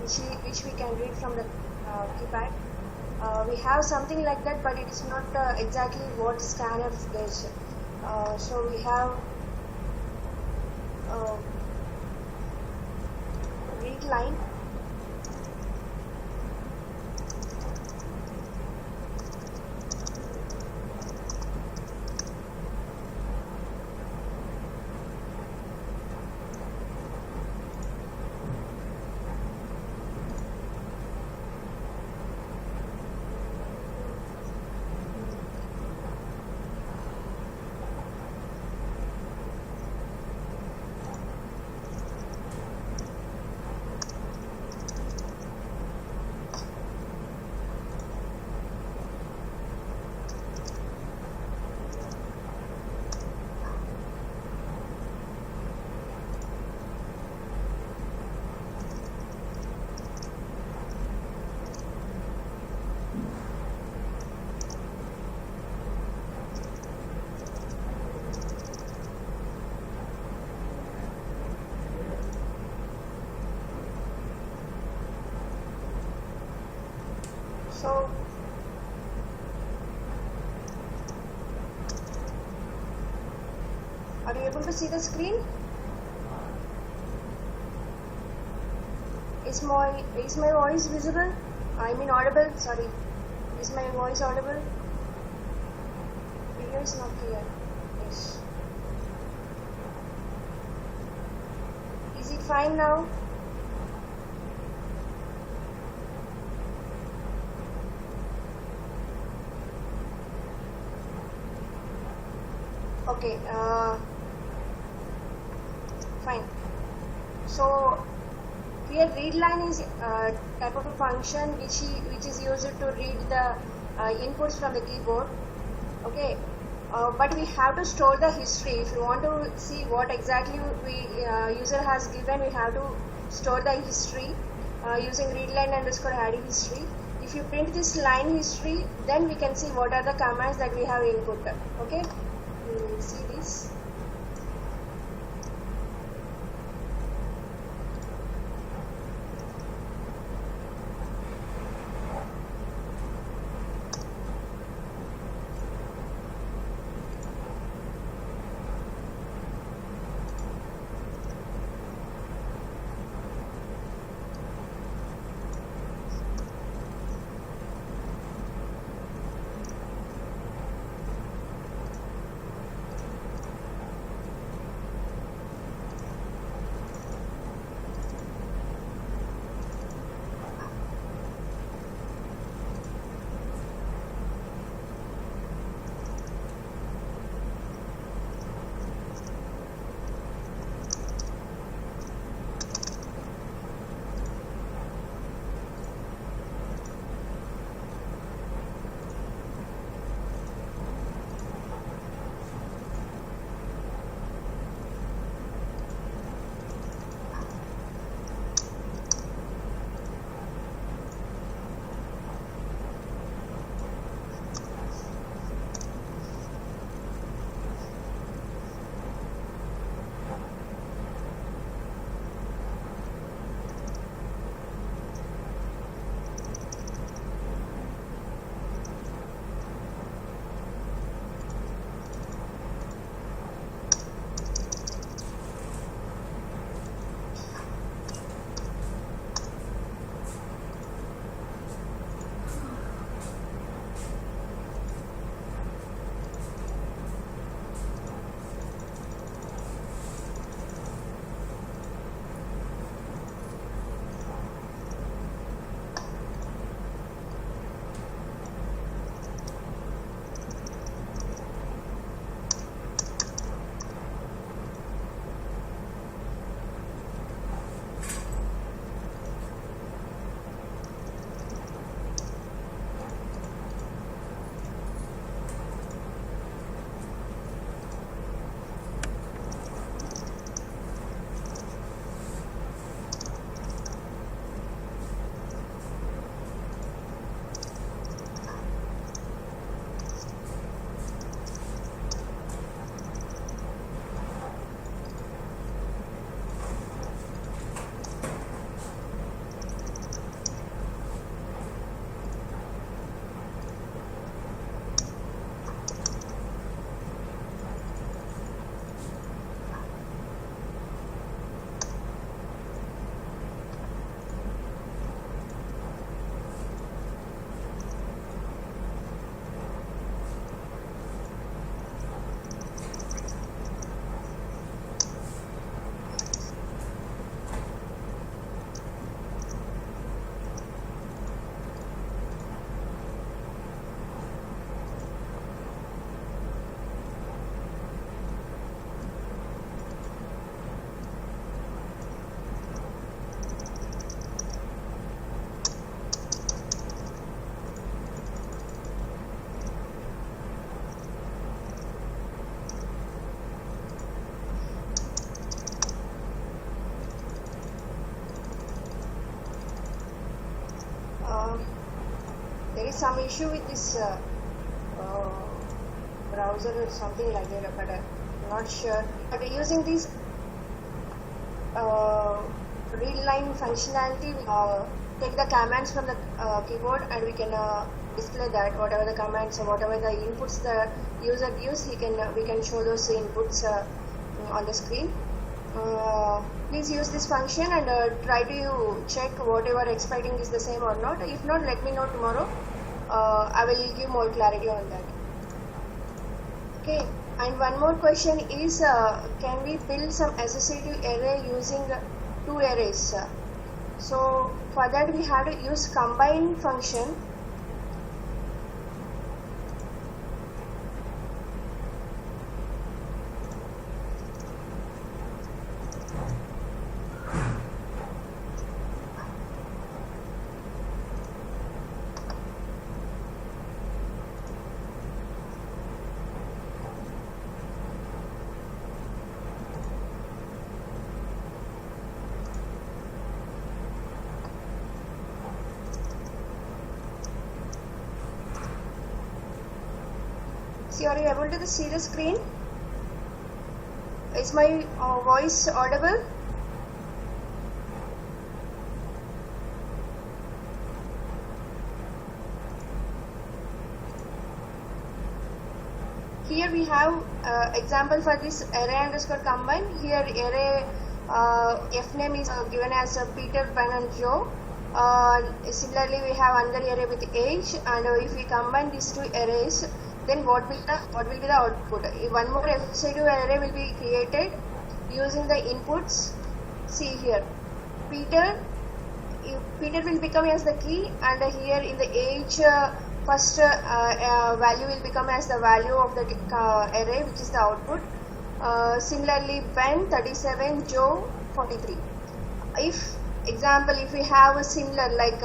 which we can read from the keypad. We have something like that, but it is not exactly what scanner does. So we have read line. So are you able to see the screen? Is my voice visible? I mean audible, sorry. Is my voice audible? Video is not clear. Yes. Is it fine now? Okay, fine. So here read line is type of a function which is used to read the inputs from the keyboard. Okay, but we have to store the history. If you want to see what exactly user has given, we have to store the history using readline underscore adding history. If you print this line history, then we can see what are the commands that we have input. Okay, we will see this. there is some issue with this browser or something like that, but I'm not sure. But using this read line functionality, we take the commands from the keyboard and we can display that whatever the commands or whatever the inputs the user gives, we can show those inputs on the screen. Please use this function and try to check whatever expecting is the same or not. If not, let me know tomorrow. I will give more clarity on that. Okay, and one more question is, can we build some associative array using two arrays? So for that we have to use combine function. See, are you able to see the screen? Is my voice audible? Here we have example for this array underscore combine. Here array f name is given as Peter, Ben and Joe. Similarly we have another array with age, and if we combine these two arrays, then what will be the output? One more associative array will be created using the inputs. See here, Peter will become as the key, and here in the age first value will become as the value of the array, which is the output. Similarly, Ben 37, Joe 43. If example, if we have a similar like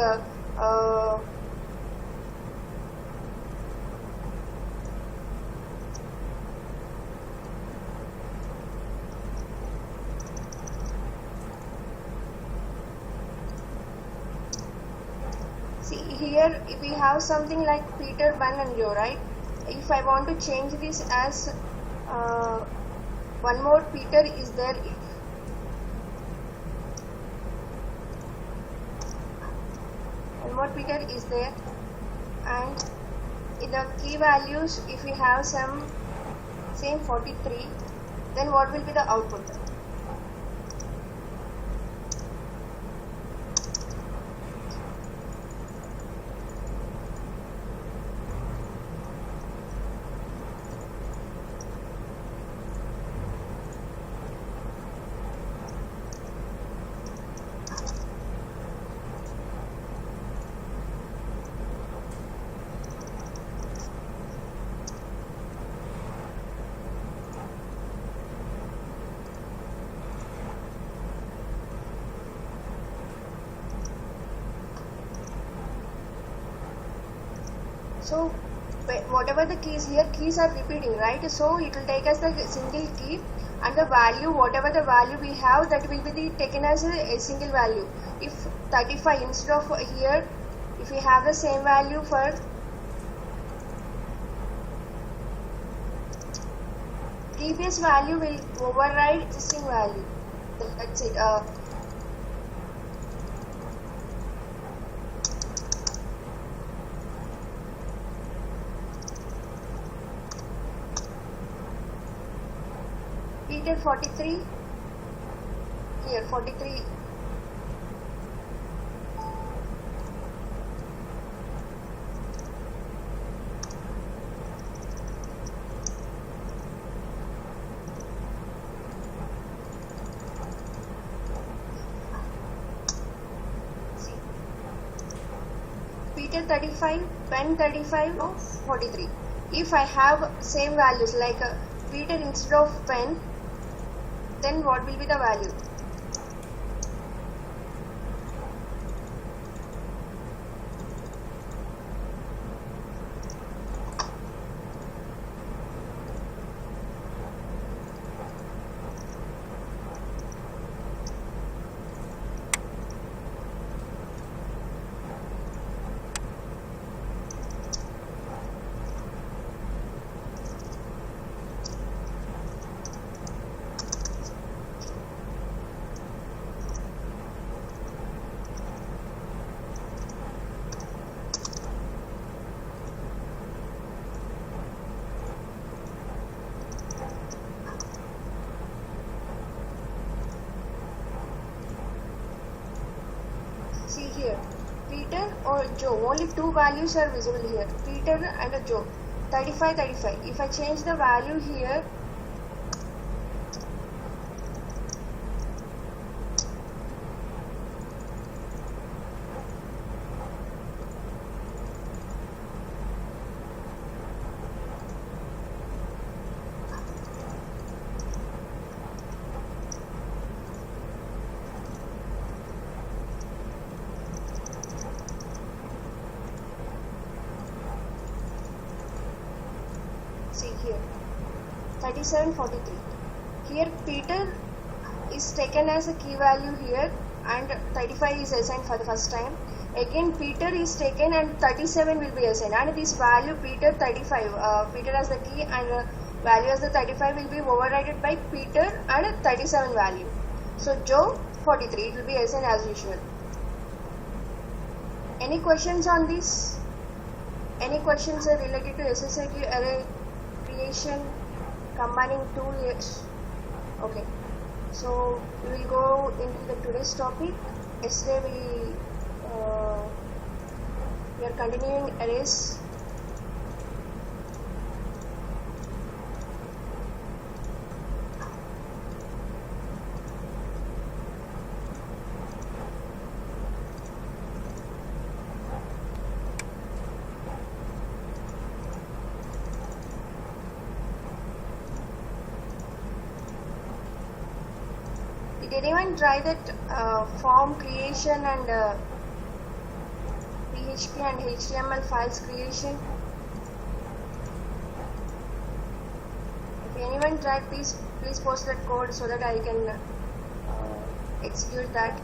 see here we have something like Peter, Ben and Joe, right? If I want to change this as one more Peter is there, one more Peter is there, and in the key values if we have some same 43, then what will be the output? So whatever the keys here, keys are repeating, right? So it will take as the single key, and the value, whatever the value we have, that will be taken as a single value. If 35 instead of here, if we have the same value for previous value, will override existing value. That's it. Peter 43, here 43, see, Peter 35, Ben 35, no, 43. If I have same values like Peter instead of Ben, then what will be the value? See here, Peter or Joe, only two values are visible here, Peter and Joe. 35, 35. If I change the value here, see here, 37, 43. Here Peter is taken as a key value here and 35 is assigned for the first time. Again Peter is taken and 37 will be assigned, and this value Peter 35, Peter as the key and value as the 35 will be overridden by Peter and 37 value. So Joe 43, it will be assigned as usual. Any questions on this? Any questions related to associative array creation, combining two years? Okay, so we will go into the today's topic. Yesterday we are continuing arrays. Did anyone try that form creation and PHP and HTML files creation? If anyone tried, please post that code so that I can execute that.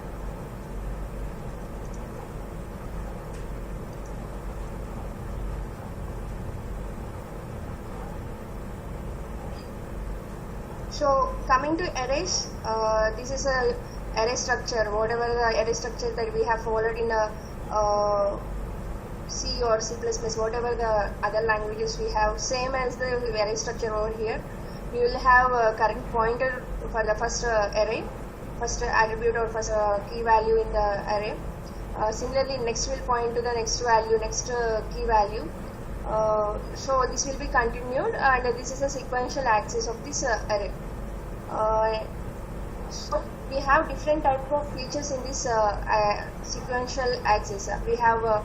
So coming to arrays, this is a array structure, whatever the array structure that we have followed in a C or C++, whatever the other languages we have, same as the array structure over here. We will have a current pointer for the first array, first attribute or first key value in the array. Similarly, next will point to the next value, next key value. So this will be continued, and this is a sequential axis of this array. So we have different type of features in this sequential axis. We have a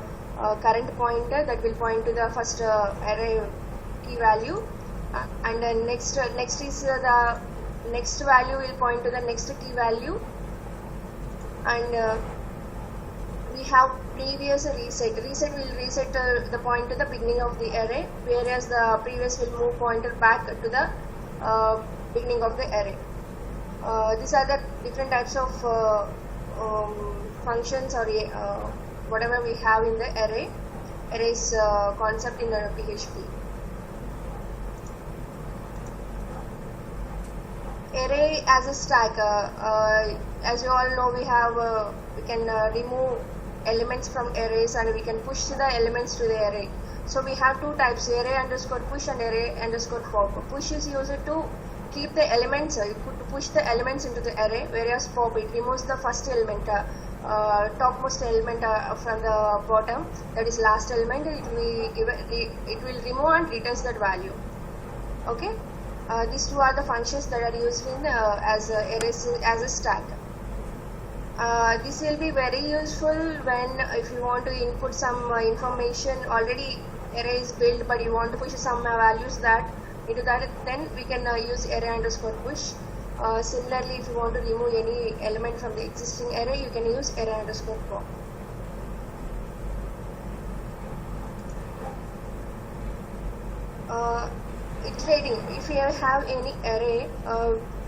current pointer that will point to the first array key value, and then next is the next value will point to the next key value, and we have previous reset. Reset will reset the point to the beginning of the array, whereas the previous will move pointer back to the beginning of the array. These are the different types of functions or whatever we have in the arrays concept in PHP. Array as a stack. As you all know, we can remove elements from arrays and we can push the elements to the array. So we have two types, array underscore push and array underscore pop. Push is used to keep the elements, push the elements into the array, whereas pop, it removes the first element, topmost element from the bottom, that is last element. It will remove and returns that value. Okay, these two are the functions that are used in as arrays as a stack. This will be very useful when if you want to input some information. Already array is built, but you want to push some values into that, then we can use array underscore push. Similarly, if you want to remove any element from the existing array, you can use array underscore pop. Iterating. If you have any array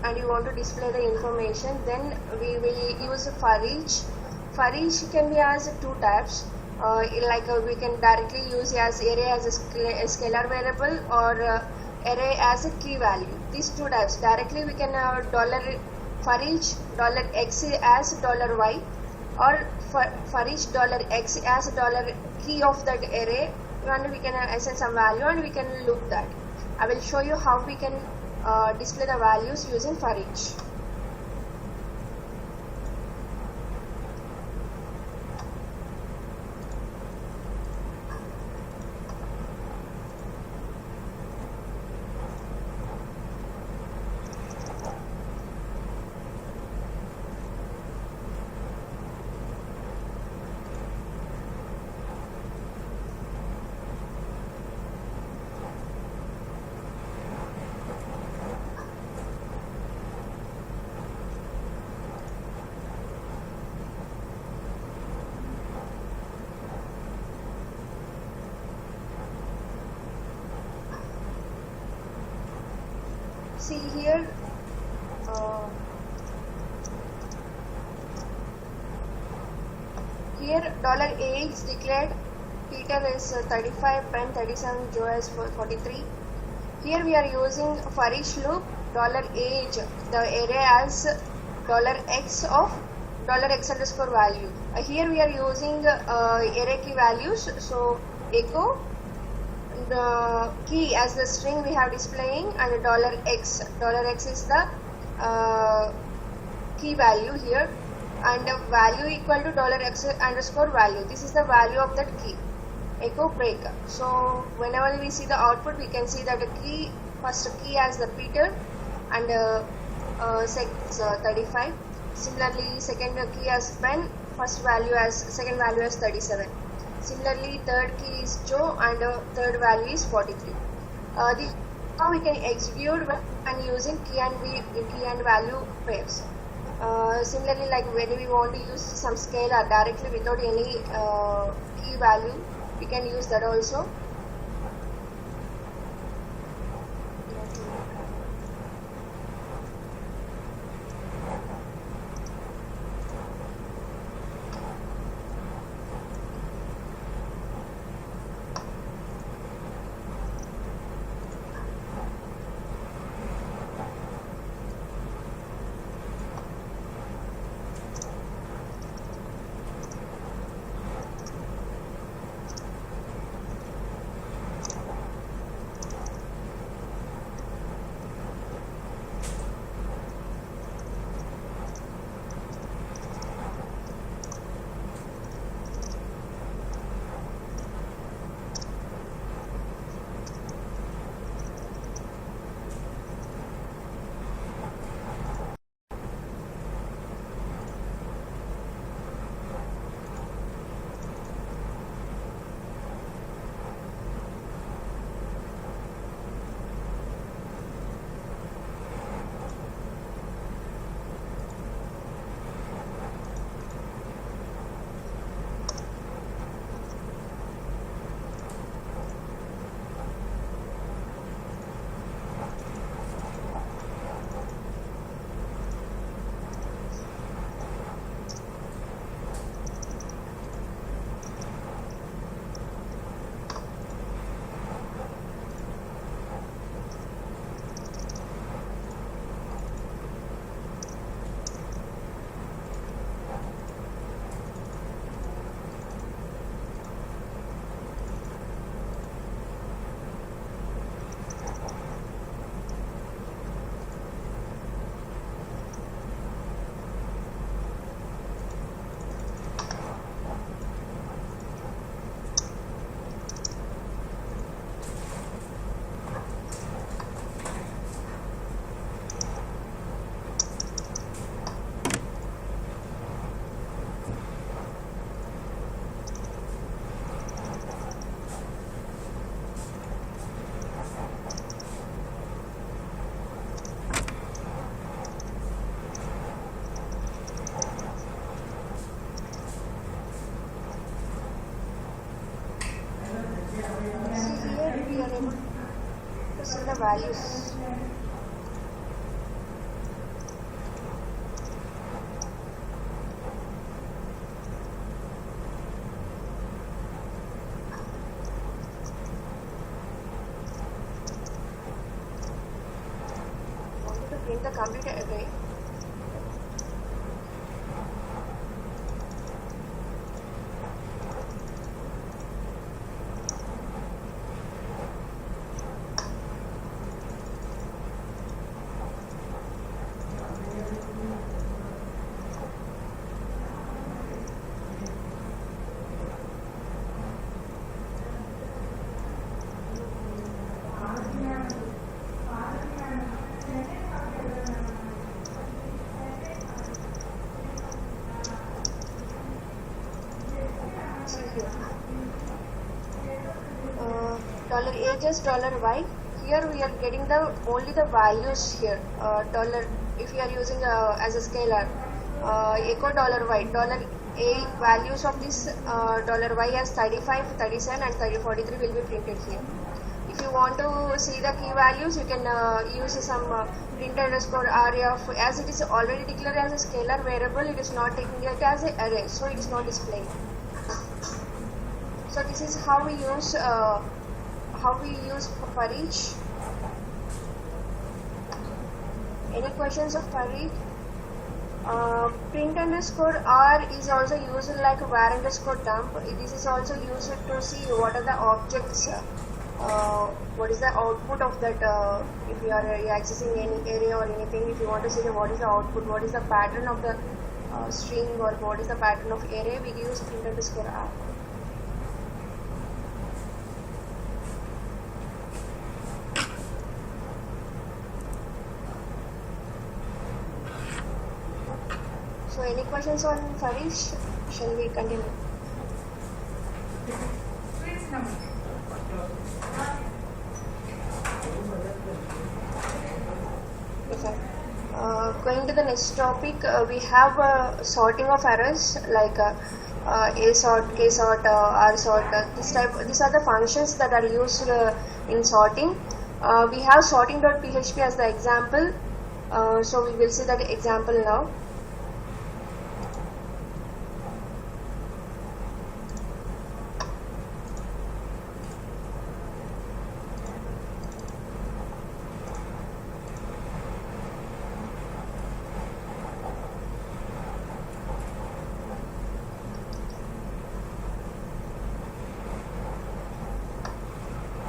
and you want to display the information, then we will use for each. For each can be as two types. We can directly use as array as a scalar variable or array as a key value. These two types. Directly we can for each $x as $y, or for each $x as $key of that array, and we can assign some value and we can loop that. I will show you how we can display the values using for each. see here, here $A is declared, Peter is 35, Ben 37, Joe is 43. Here we are using for each loop $age, the array as $x of $x underscore value. Here we are using array key values, so echo the key as the string we have displaying, and $x is the key value here, and the value equal to $x underscore value. This is the value of that key. Echo break. So whenever we see the output, we can see that the key, first key as the Peter, and 35. Similarly, second key as Ben, second value as 37. Similarly, third key is Joe, and third value is 43. Now we can execute when using key and value pairs. Similarly, like when we want to use some scalar directly without any key value, we can use that also. The values. I want to print the complete array. $ages, $y. Here we are getting only the values here. If you are using as a scalar, echo $y. A values of this $y as 35, 37 and 43 will be printed here. if you want to see the key values, you can use some print underscore ref. As it is already declared as a scalar variable, it is not taking it as an array, so it is not displaying. So this is how we use for each. Any questions of for each? Print underscore r is also used like var underscore dump. This is also used to see what are the objects, what is the output of that. If you are accessing any array or anything, if you want to see what is the output, what is the pattern of the string, or what is the pattern of array, we use print underscore r. So any questions on Farish? Shall we continue? Okay. Going to the next topic, we have sorting of errors like a sort, k sort, r sort. These are the functions that are used in sorting. We have sorting.php as the example. So we will see that example now.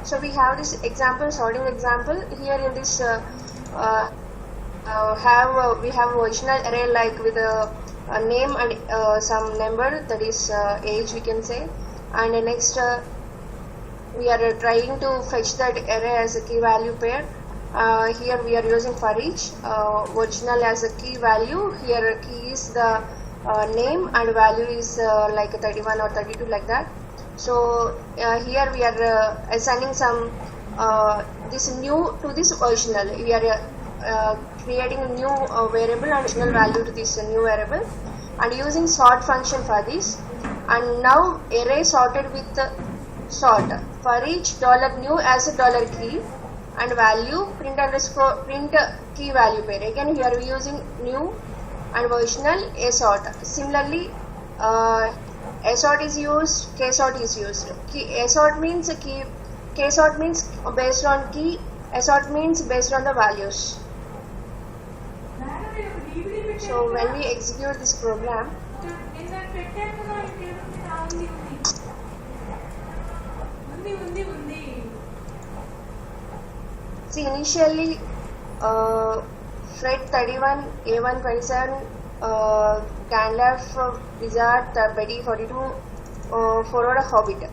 So we have this example, sorting example. Here in this we have original array like with a name and some number, that is age we can say, and next we are trying to fetch that array as a key value pair. Here we are using for each, original as a key value. Here key is the name and value is like 31 or 32 like that. So here we are assigning some this new to this original. We are creating a new variable and original value to this new variable, and using sort function for this. And now array sorted with sort for each $new as a $key and value print key value pair. Again here we are using new and original a sort. Similarly, a sort is used, k sort is used. A sort means a key, k sort means based on key, a sort means based on the values. So when we execute this program, see initially Fred 31, A1 27, Gandalf, Wizard, Betty 42, Forward Hobbit.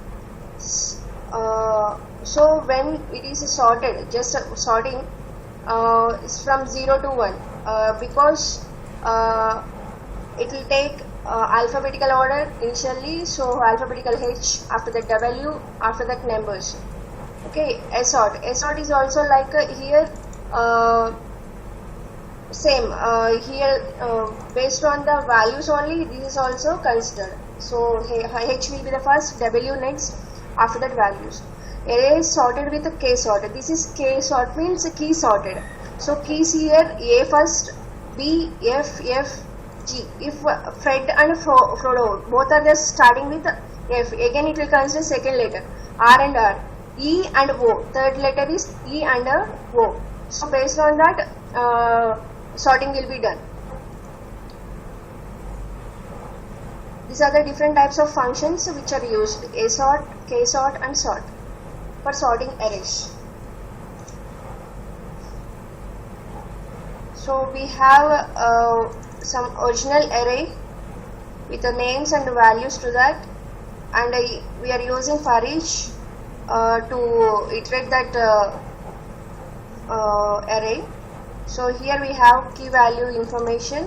So when it is sorted, just sorting is from 0 to 1 because it will take alphabetical order initially, so alphabetical H, after that W, after that numbers. Okay, a sort is also like here same here based on the values only, this is also considered. So H will be the first, W next, after that values. Array is sorted with a k sort. This is k sort means key sorted. So keys here A first, B, F, G. If Fred and Frodo both are just starting with F, again it will consider second letter. R and R, E and O, third letter is E and O. So based on that sorting will be done. These are the different types of functions which are used: a sort, k sort and sort for sorting arrays. So we have some original array with the names and values to that, and we are using for each to iterate that array. So here we have key value information,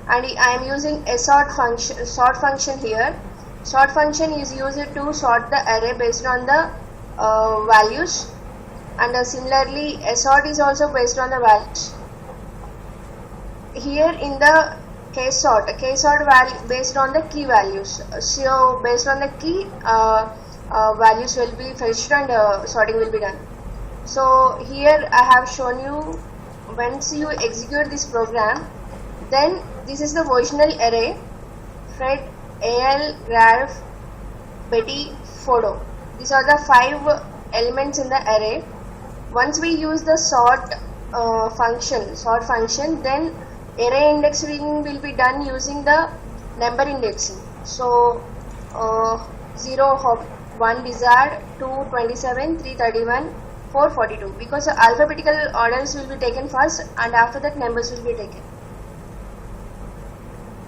and I am using a sort function here. Sort function is used to sort the array based on the values, and similarly a sort is also based on the values. Here in the k sort value based on the key values. So based on the key values will be fetched and sorting will be done. So here I have shown you, once you execute this program, then this is the versional array: Fred, AL, Ralph, Betty, Photo. These are the 5 elements in the array. Once we use the sort function, then array indexing will be done using the number indexing. So 0 hop 1 wizard, 2 27, 3 31, 4 42, because alphabetical orders will be taken first and after that numbers will be taken.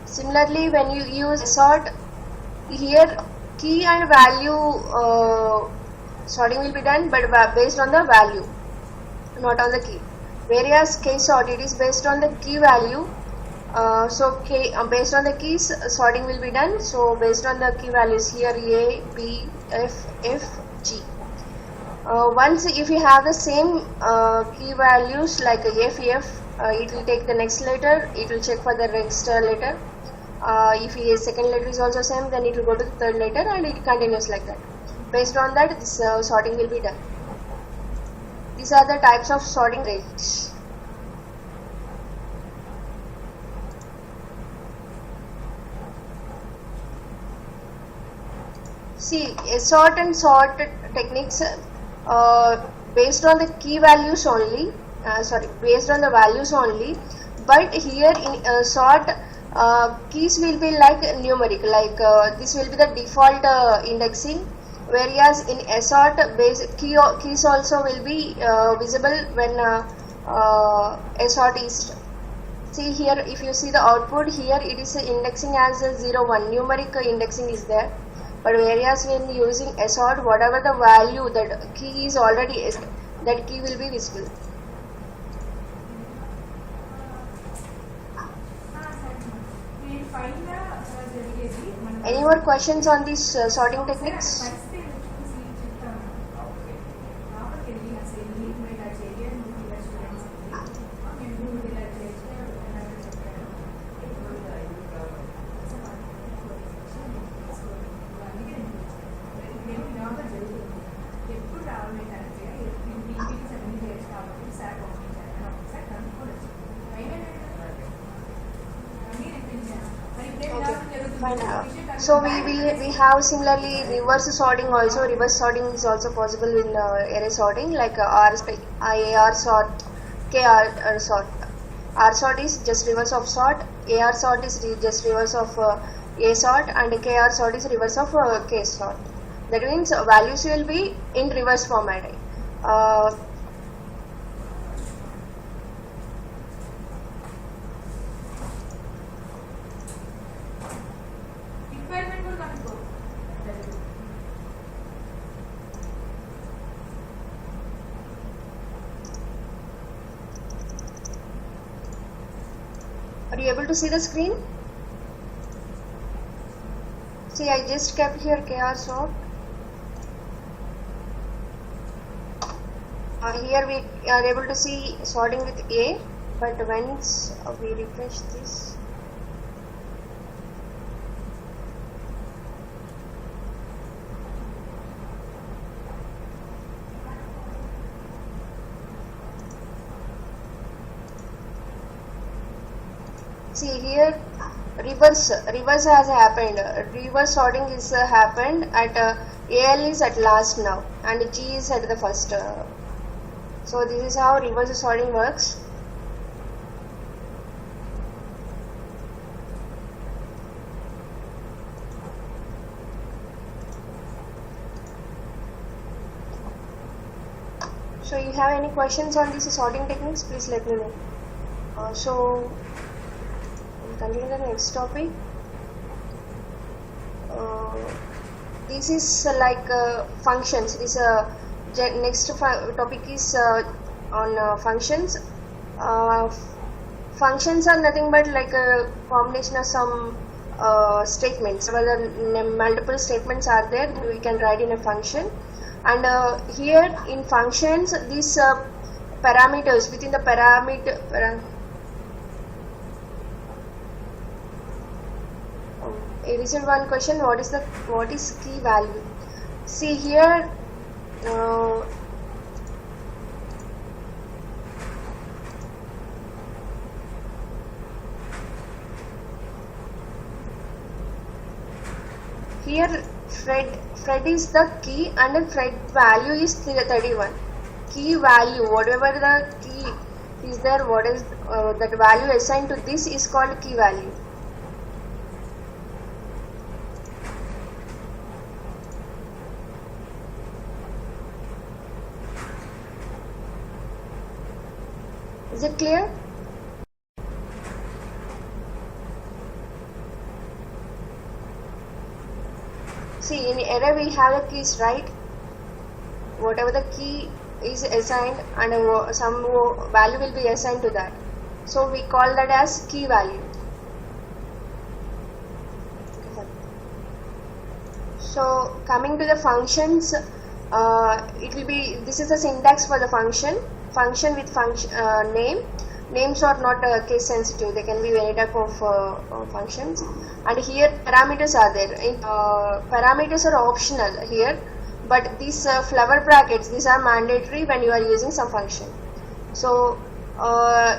Similarly, when you use sort, here key and value sorting will be done, but based on the value, not on the key. Whereas case sort, it is based on the key value. So based on the keys, sorting will be done. So based on the key values, here A, B, F, G. Once if you have the same key values like F, it will take the next letter, it will check for the next letter. If the second letter is also same, then it will go to the third letter, and it continues like that. Based on that, this sorting will be done. These are the types of sorting rates. See, sort and sort techniques based on the key values only, based on the values only, but here in sort, keys will be like numeric, like this will be the default indexing, whereas in sort keys also will be visible when sort is. See here, if you see the output, here it is indexing as 0 1, numeric indexing is there, but whereas when using sort, whatever the value that key is already, that key will be visible. Any more questions on these sorting techniques? So we have similarly reverse sorting also. Reverse sorting is also possible in array sorting, like AR sort, KR sort. R sort is just reverse of sort, AR sort is just reverse of A sort, and KR sort is reverse of K sort. That means values will be in reverse format. Are you able to see the screen? See, I just kept here KR sort. Here we are able to see sorting with A, but once we refresh this, see here reverse has happened. Reverse sorting is happened at AL is at last now, and G is at the first. So this is how reverse sorting works. So you have any questions on these sorting techniques, please let me know. So we'll continue the next topic. This is like functions. This next topic is on functions. Functions are nothing but like a combination of some statements. Whether multiple statements are there, we can write in a function. And here in functions, these parameters within the parameter. I received one question: what is key value? See here. Here Fred is the key and the Fred value is 31. Key value, whatever the key is there, what is that value assigned to this is called key value. Is it clear? See, in array we have the keys, right? Whatever the key is assigned and some value will be assigned to that. So we call that as key value. So coming to the functions, it will be, this is the syntax for the function with name. Names are not case sensitive, they can be any type of functions. And here parameters are there. Parameters are optional here, but these flower brackets, these are mandatory when you are using some function. So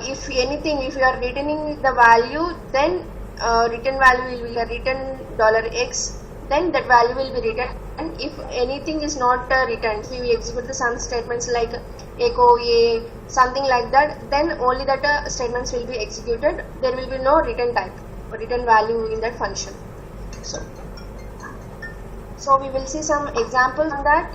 if anything, if you are returning the value, then return value will be written $x, then that value will be written. And if anything is not returned, if we execute the some statements like echo a, something like that, then only that statements will be executed. There will be no return type or return value in that function. So we will see some examples on that.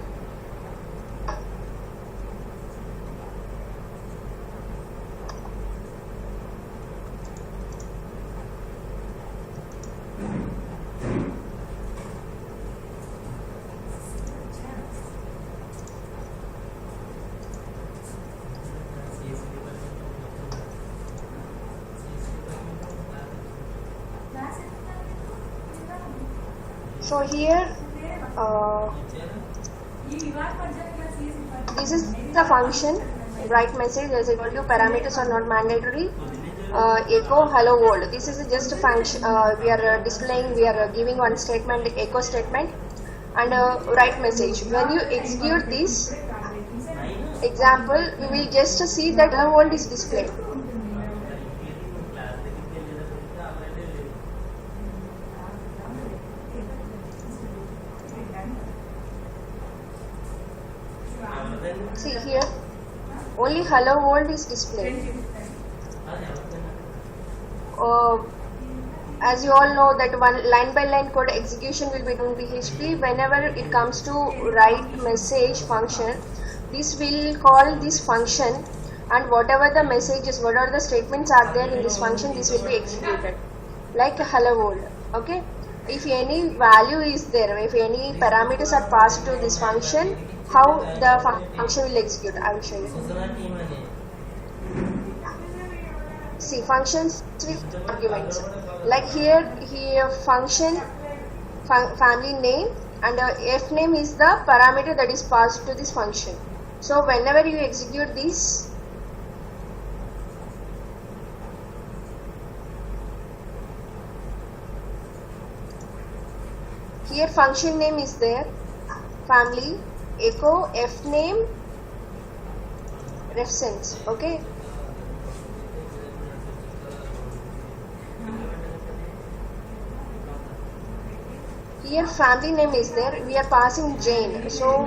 So here this is the function write message as equal to parameters are not mandatory, echo hello world. This is just a function, we are displaying, we are giving one statement, echo statement, and write message. When you execute this example, we will just see that hello world is displayed. See here, only hello world is displayed. As you all know that one line by line code execution will be done in PHP. Whenever it comes to write message function, this will call this function, and whatever the messages, whatever the statements are there in this function, this will be executed like hello world. Okay, if any value is there, if any parameters are passed to this function, how the function will execute, I will show you. See, functions with arguments, like here function family name, and f name is the parameter that is passed to this function. So whenever you execute this, here function name is there, family, echo, f name, ref sense. Okay, here family name is there, we are passing Jane. So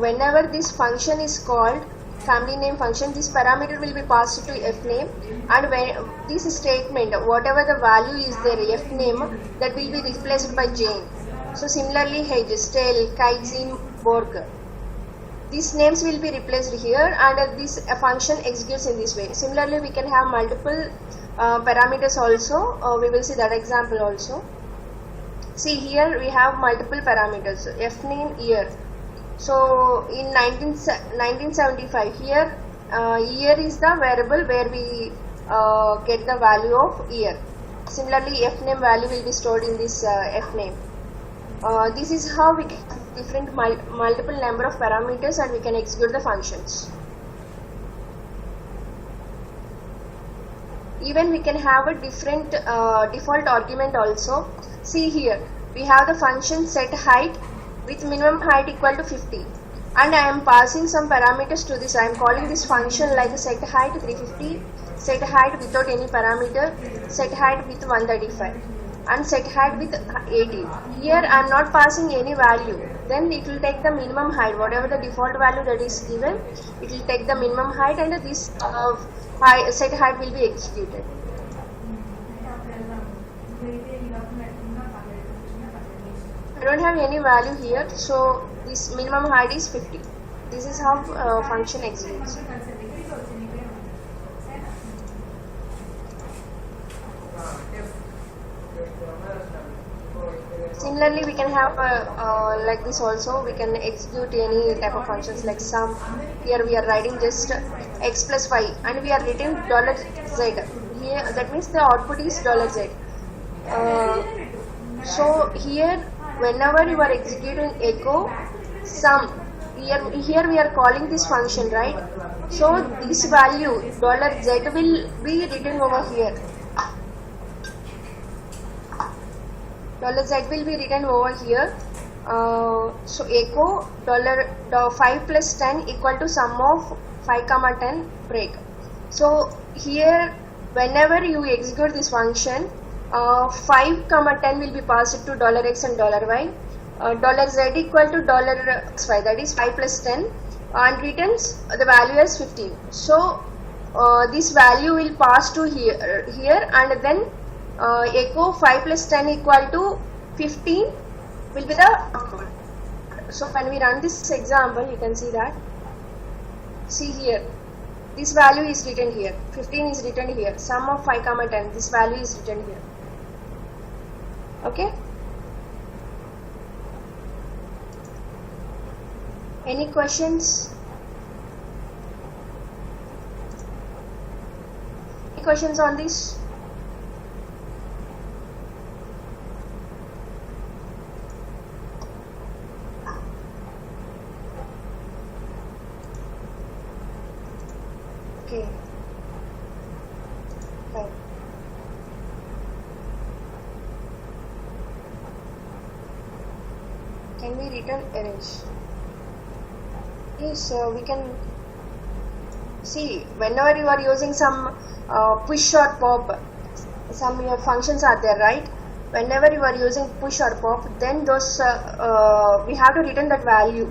whenever this function is called, family name function, this parameter will be passed to f name, and when this statement, whatever the value is there, f name, that will be replaced by Jane. So similarly, Hedge, Stale, Kaizen, Borg, these names will be replaced here, and this function executes in this way. Similarly, we can have multiple parameters also. We will see that example also. See, here we have multiple parameters, f name, year. So in 1975, here year is the variable where we get the value of year. Similarly, f name value will be stored in this f name. This is how we get different multiple number of parameters, and we can execute the functions. Even we can have a different default argument also. See here, we have the function set height with minimum height equal to 50, and I am passing some parameters to this. I am calling this function like set height 350, set height without any parameter, set height with 135, and set height with 18. Here I am not passing any value, then it will take the minimum height, whatever the default value that is given, it will take the minimum height, and this set height will be executed. I don't have any value here, so this minimum height is 50. This is how function executes. Similarly, we can have like this also. We can execute any type of functions like sum. Here we are writing just x plus y, and we are writing $z. Here that means the output is $z. So here, whenever you are executing echo sum, here we are calling this function, right? So this value $z will be written over here. $z will be written over here. So echo $5 plus 10 equal to sum of 5 comma 10 break. So here, whenever you execute this function, 5 comma 10 will be passed to $x and $y. $z equal to $xy, that is 5 plus 10, and returns the value as 15. So this value will pass to here, and then echo 5 plus 10 equal to 15 will be the output. So when we run this example, you can see that. See here, this value is written here, 15 is written here, sum of 5 comma 10, this value is written here. Okay. Any questions? Any questions on this? Okay. Fine. Can we return errors? Yes, we can see whenever you are using some push or pop, some your functions are there, right? Whenever you are using push or pop, then those we have to return that value.